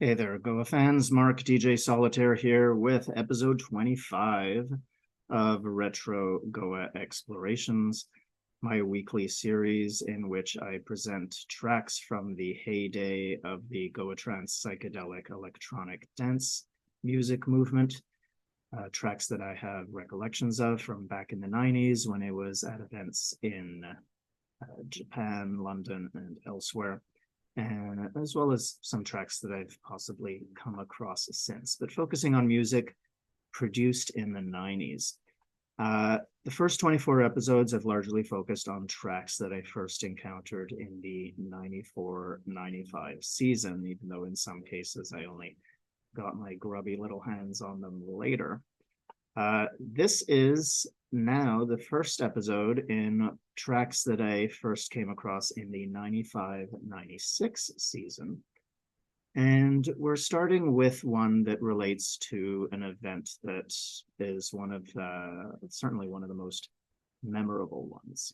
Hey there, Goa fans. Mark DJ Solitaire here with episode 25 of Retro Goa Explorations, my weekly series in which I present tracks from the heyday of the Goa Trance psychedelic electronic dance music movement, tracks that I have recollections of from back in the 90s when I was at events in Japan, London, and elsewhere, and as well as some tracks that I've possibly come across since, but focusing on music produced in the 90s. The first 24 episodes have largely focused on tracks that I first encountered in the 94-95 season, even though in some cases I only got my grubby little hands on them later. This is now the first episode in tracks that I first came across in the 95-96 season. And we're starting with one that relates to an event that is certainly one of the most memorable ones.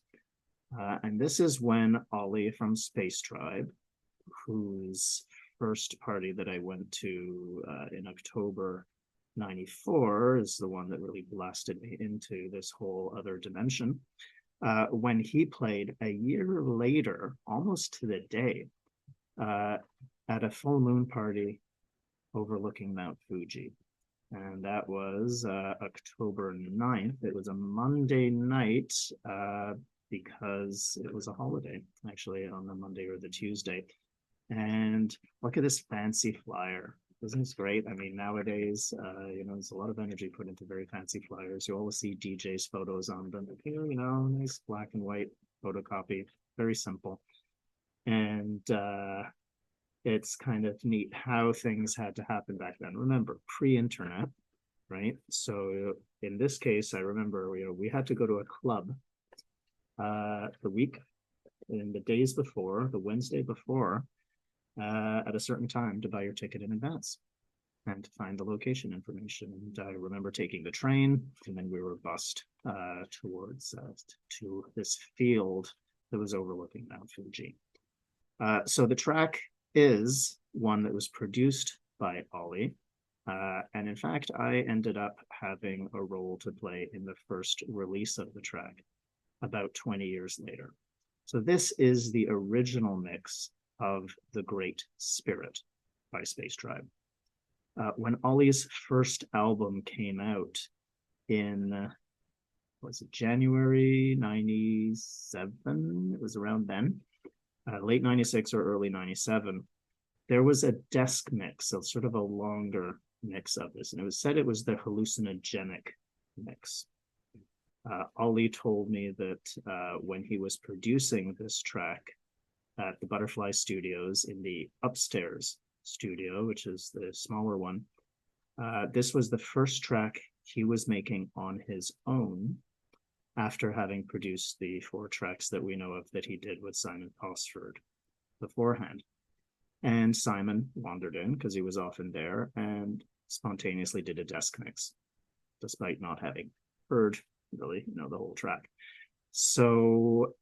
And this is when Olli from Space Tribe, whose first party that I went to in October 94 is the one that really blasted me into this whole other dimension. When he played a year later, almost to the day, at a full moon party overlooking Mount Fuji. And that was October 9th. It was a Monday night because it was a holiday, actually, on the Monday or the Tuesday. And look at this fancy flyer. Isn't this great? I mean, nowadays, there's a lot of energy put into very fancy flyers. You always see DJs' photos on them. Here, nice black and white photocopy, very simple. And it's kind of neat how things had to happen back then. Remember, pre-internet, right? So in this case, I remember we had to go to a club the week in the days before, the Wednesday before, at a certain time to buy your ticket in advance and to find the location information. And I remember taking the train, and then we were bused towards to this field that was overlooking Mount Fuji. So the track is one that was produced by Olli. And in fact, I ended up having a role to play in the first release of the track about 20 years later. So this is the original mix of The Great Spirit by Space Tribe. When Olli's first album came out in, was it January 97? It was around then, late 96 or early 97. There was a desk mix, so sort of a longer mix of this, and it was said it was the hallucinogenic mix. Olli told me that when he was producing this track at the Butterfly Studios in the upstairs studio, which is the smaller one, this was the first track he was making on his own after having produced the 4 tracks that we know of that he did with Simon Posford beforehand. And Simon wandered in because he was often there and spontaneously did a desk mix, despite not having heard really, the whole track. So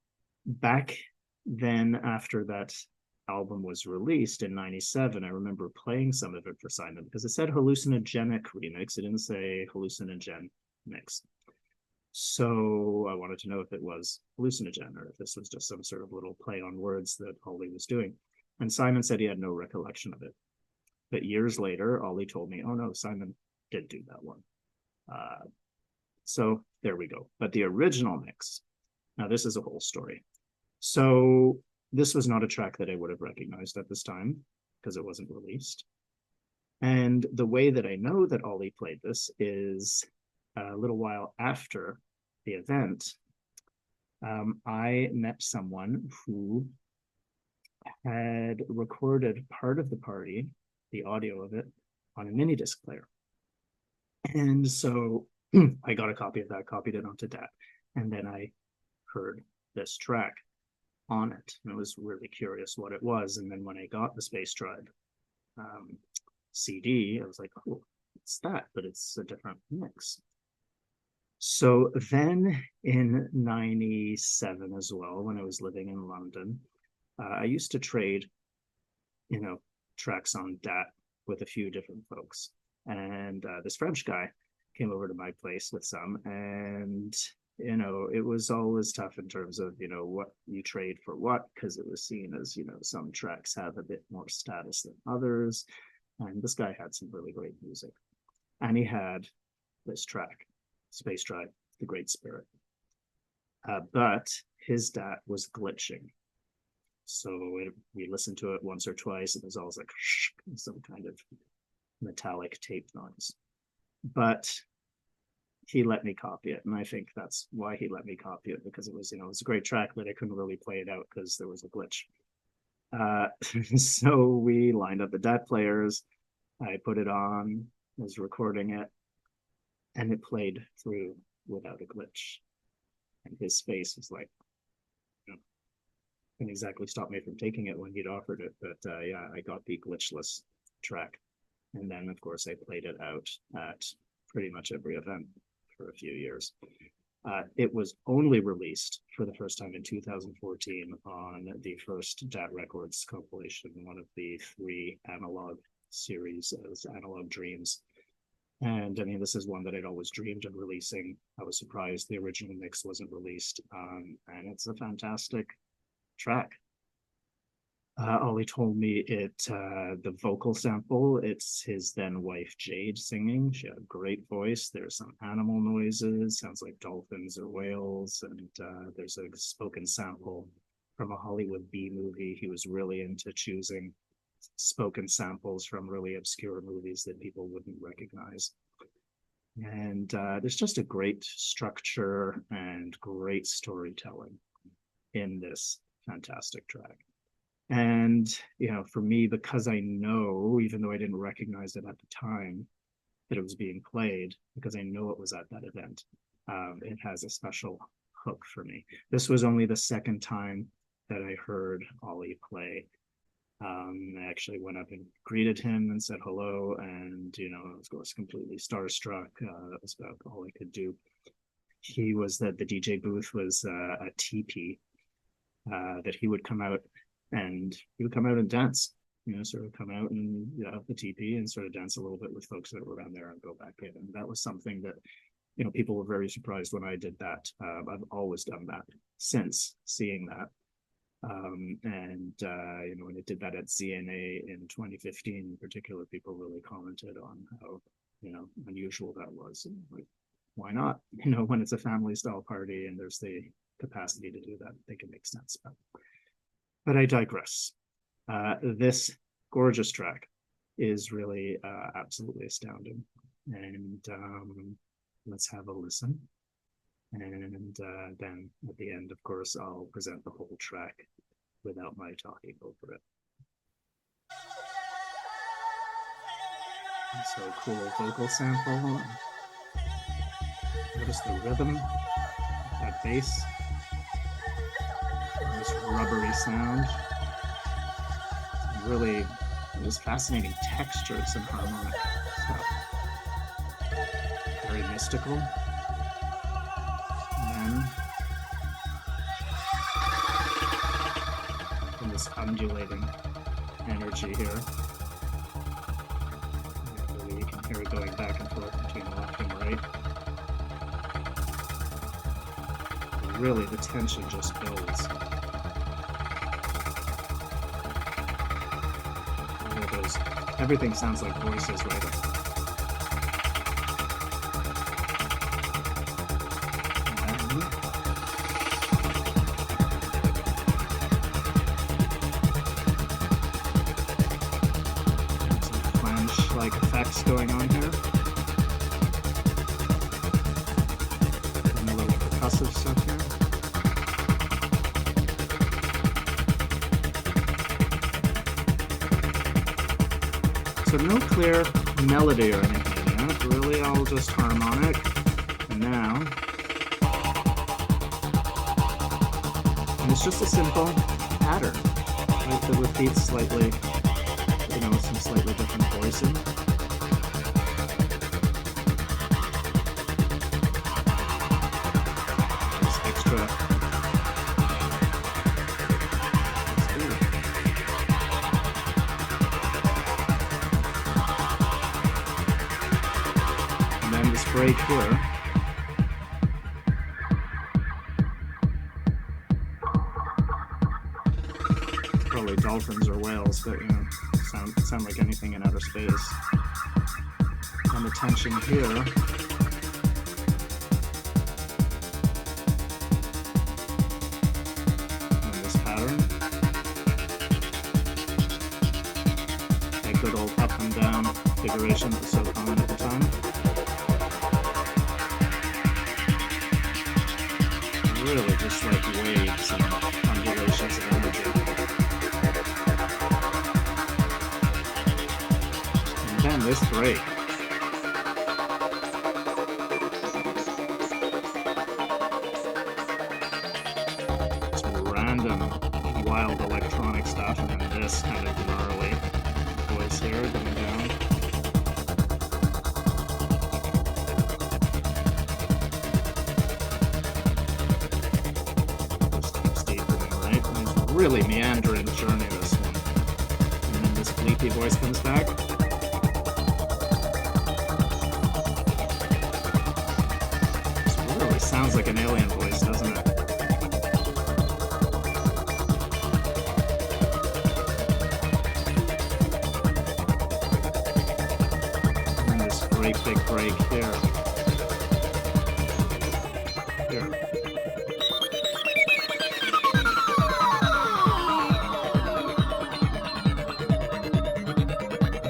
back then, after that album was released in 97, I remember playing some of it for Simon because it said hallucinogenic remix. It didn't say hallucinogen mix. So I wanted to know if it was hallucinogen or if this was just some sort of little play on words that Olli was doing. And Simon said he had no recollection of it. But years later, Olli told me, oh no, Simon did do that one. So there we go. But the original mix, now this is a whole story. So this was not a track that I would have recognized at this time because it wasn't released. And the way that I know that Olli played this is a little while after the event, I met someone who had recorded part of the party, the audio of it, on a mini disc player. And so I got a copy of that, copied it onto DAT, and then I heard this track on it. And I was really curious what it was. And then when I got the Space Tribe CD, I was like, oh, it's that, but it's a different mix. So then in 97 as well, when I was living in London, I used to trade, tracks on DAT with a few different folks. And this French guy came over to my place with some, and it was always tough in terms of, what you trade for what, because it was seen as, some tracks have a bit more status than others. And this guy had some really great music. And he had this track, Space Drive, The Great Spirit. But his DAT was glitching. So we listened to it once or twice, and it was always like some kind of metallic tape noise. But he let me copy it, and I think that's why he let me copy it, because it was, it was a great track, but I couldn't really play it out because there was a glitch. So we lined up the DAT players. I put it on, was recording it, and it played through without a glitch. And his face was like, couldn't exactly stop me from taking it when he'd offered it, but yeah, I got the glitchless track. And then, of course, I played it out at pretty much every event for a few years. It was only released for the first time in 2014 on the first DAT Records compilation, one of the 3 analog series as Analog Dreams. And I mean, this is one that I'd always dreamed of releasing. I was surprised the original mix wasn't released, and it's a fantastic track. Olli told me the vocal sample, it's his then wife Jade singing. She had a great voice. There's some animal noises, sounds like dolphins or whales, and there's a spoken sample from a Hollywood B movie. He was really into choosing spoken samples from really obscure movies that people wouldn't recognize. And there's just a great structure and great storytelling in this fantastic track. And, for me, because I know, even though I didn't recognize it at the time, that it was being played, because I know it was at that event, it has a special hook for me. This was only the second time that I heard Olli play. I actually went up and greeted him and said hello, and, I was, of course, completely starstruck. That was about all I could do. He was that the DJ booth was a teepee that he would come out and dance, sort of come out and the teepee and sort of dance a little bit with folks that were around there and go back in. And that was something that, people were very surprised when I did that. I've always done that since seeing that. When it did that at ZNA in 2015 in particular, people really commented on how, unusual that was. And like, why not? When it's a family style party and there's the capacity to do that, I think it makes sense. But I digress. This gorgeous track is really absolutely astounding. And let's have a listen. And then at the end, of course, I'll present the whole track without my talking over it. And so cool vocal sample. Notice the rhythm, that bass, this rubbery sound. Really, just fascinating textures and harmonic stuff. Very mystical. And this undulating energy here. Really, you can hear it going back and forth between left and right. And really, the tension just builds. Everything sounds like voices right up. Like effects going on here. And a little percussive stuff here. So no clear melody or anything yet. Really all just harmonic. And now, and it's just a simple pattern, right, that repeats slightly, some slightly different voicing. This extra. break here. It's probably dolphins or whales, but you know, sound like anything in outer space. And the tension here. And this pattern. A good old up and down configuration that was so common at the time. Really just like waves and undulations of energy. And then this break. It's random, wild electronic stuff, and then this kind of gnarly voice here going down. Really meandering journey, this one. And then this bleepy voice comes back. This really sounds like an alien voice, doesn't it? And this great big break here. Here.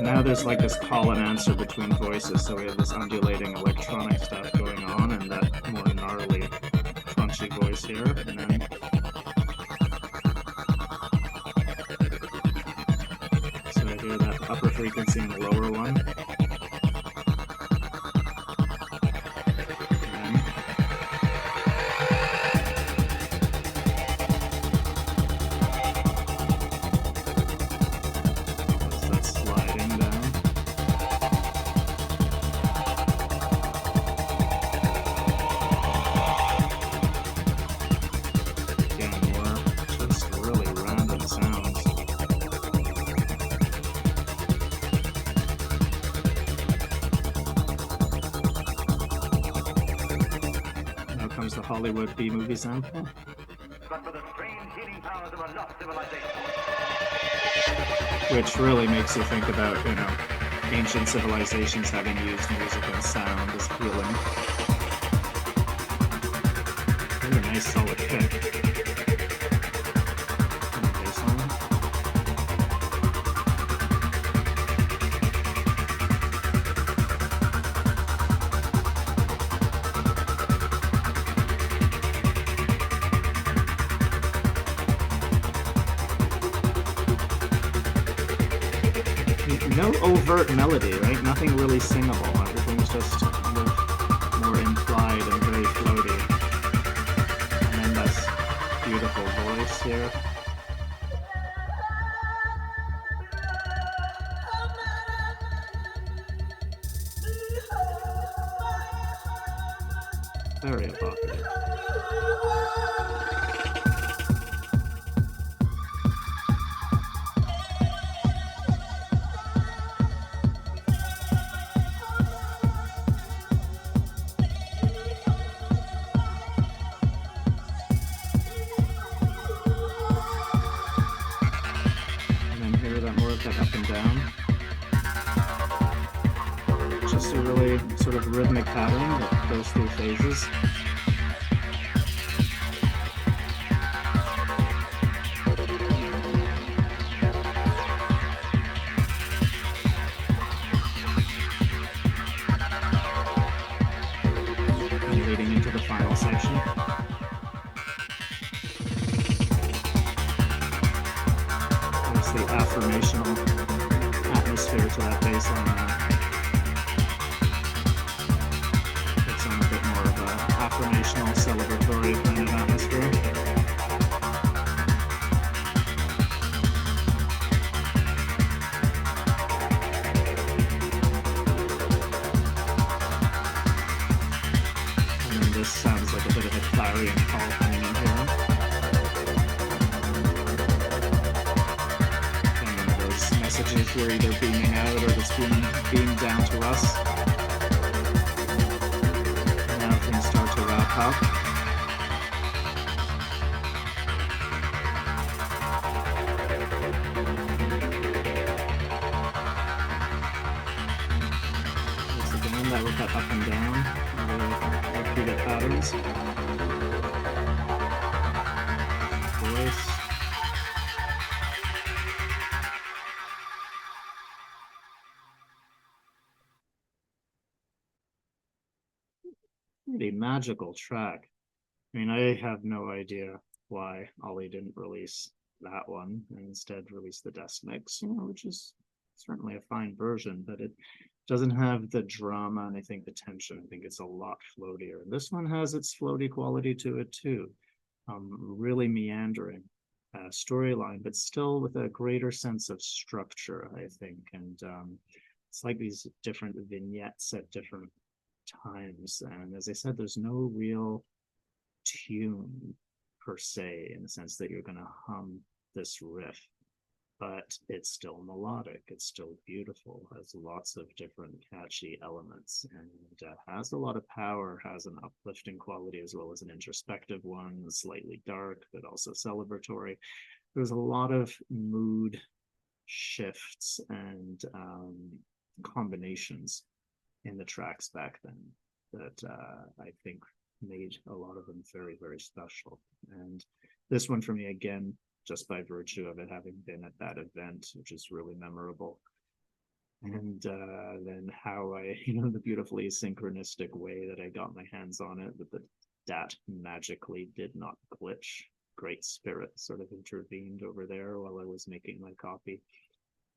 Now there's like this call and answer between voices, so we have this undulating electronic stuff going on and that more gnarly, crunchy voice here, and then so I hear that upper frequency and the lower one. The Hollywood B-movie sample. But for the strange healing powers of a lost civilization. Which really makes you think about, you know, ancient civilizations having used music and sound as healing. Really nice solid kick. No overt melody, right? Nothing really singable. Everything's just kind of more implied and very floaty. And then this beautiful voice here. Very evocative. That up and down. Just a really sort of rhythmic pattern that goes through phases. And leading into the final section. The affirmational atmosphere to that bass line now. It's on a bit more of an affirmational, celebratory kind of atmosphere. And then this sounds like a bit of a clarion call coming in here. Messages were either beaming out or just being beamed down to us. top. Once again, that with that up and down, the repeated patterns. Voice. Pretty magical track. I mean, I have no idea why Olli didn't release that one and instead release the desk mix, which is certainly a fine version, but it doesn't have the drama and I think the tension. I think it's a lot floatier. And this one has its floaty quality to it too. Really meandering storyline, but still with a greater sense of structure, I think. And it's like these different vignettes at different times. And as I said, there's no real tune per se, in the sense that you're going to hum this riff, but it's still melodic, it's still beautiful, has lots of different catchy elements, and has a lot of power, has an uplifting quality as well as an introspective one, slightly dark but also celebratory. There's a lot of mood shifts and combinations in the tracks back then that I think made a lot of them very, very special. And this one for me, again, just by virtue of it having been at that event, which is really memorable. And then how I, the beautifully synchronistic way that I got my hands on it, that the DAT magically did not glitch. Great Spirit sort of intervened over there while I was making my copy.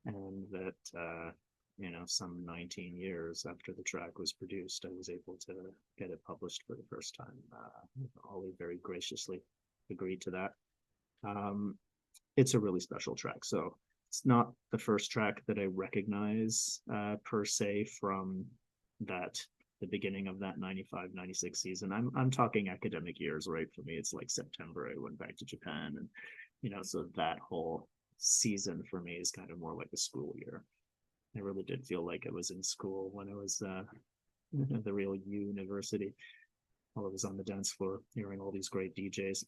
And that, some 19 years after the track was produced, I was able to get it published for the first time. Olli very graciously agreed to that. It's a really special track. So it's not the first track that I recognize per se from the beginning of that 95-96 season. I'm talking academic years, right? For me, it's like September, I went back to Japan, and so that whole season for me is kind of more like a school year. I really did feel like I was in school when I was at the real university, while I was on the dance floor hearing all these great DJs.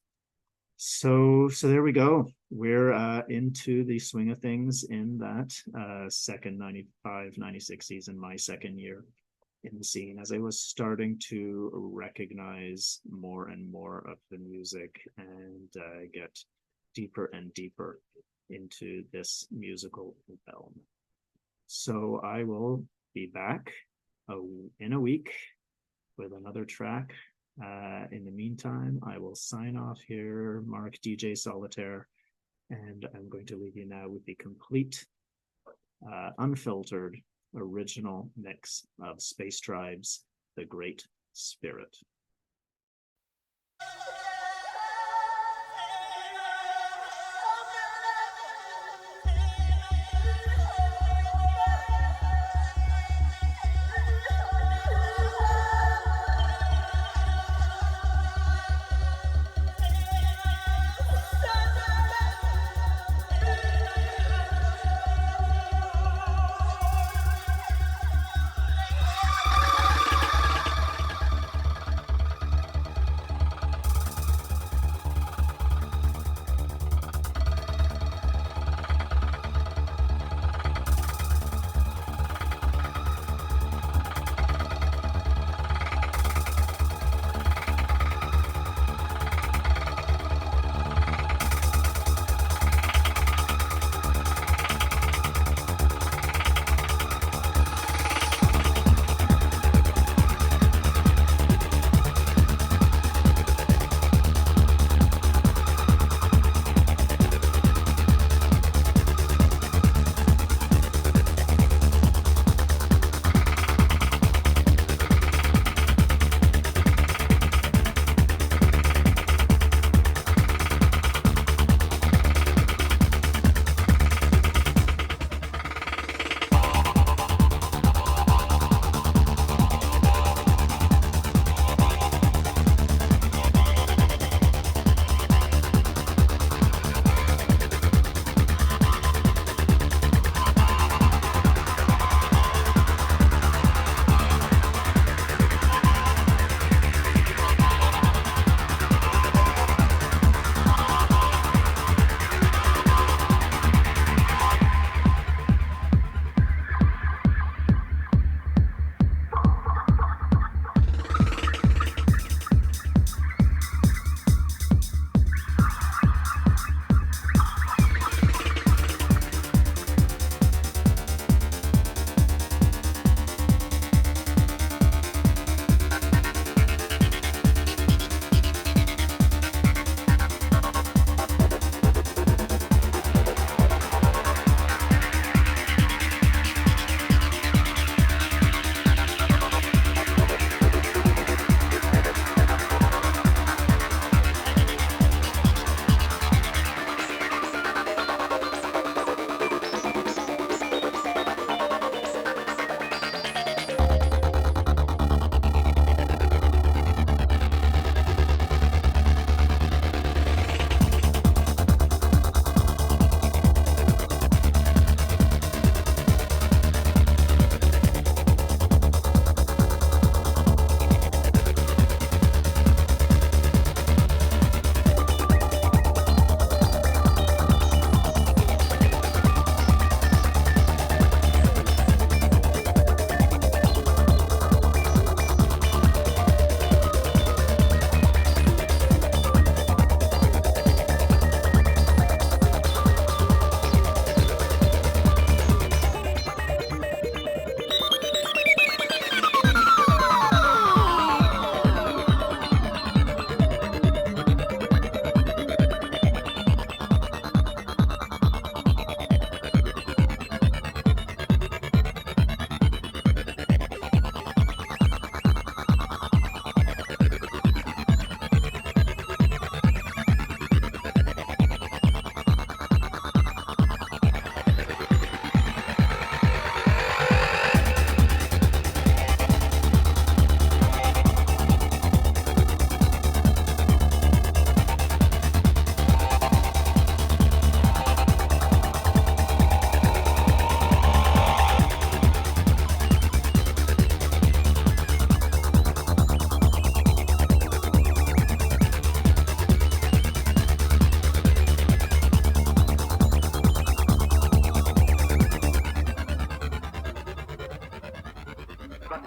So there we go. We're into the swing of things in that second 95-96 season, my second year in the scene, as I was starting to recognize more and more of the music and get deeper and deeper into this musical realm. So I will be back in a week with another track. In the meantime, I will sign off here, Mark DJ Solitaire, and I'm going to leave you now with the complete, unfiltered, original mix of Space Tribe's The Great Spirit.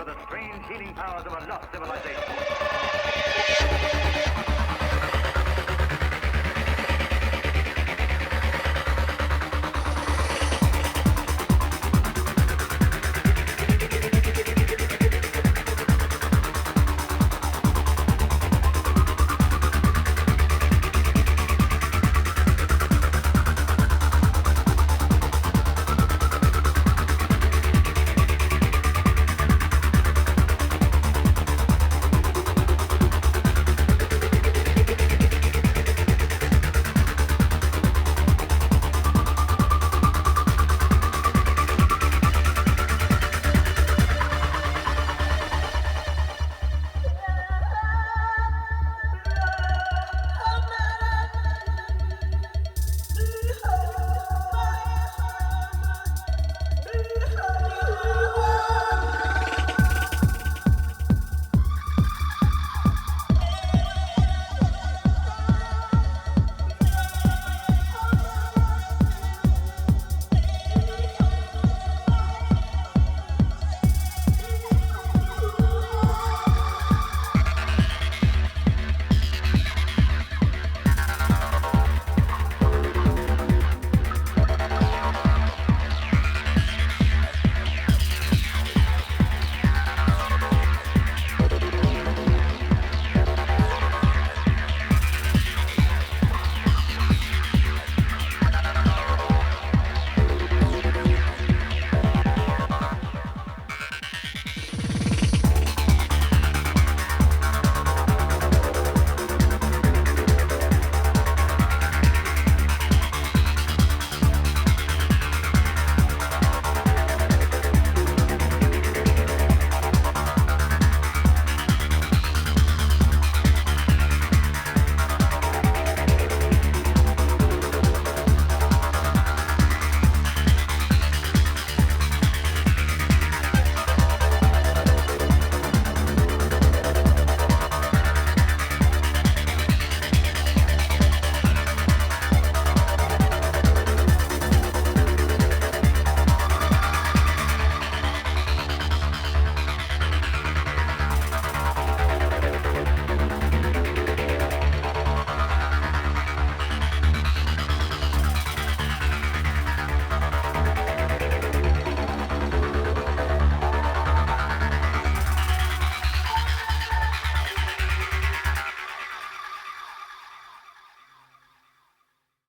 for the strange healing powers of a lost civilization.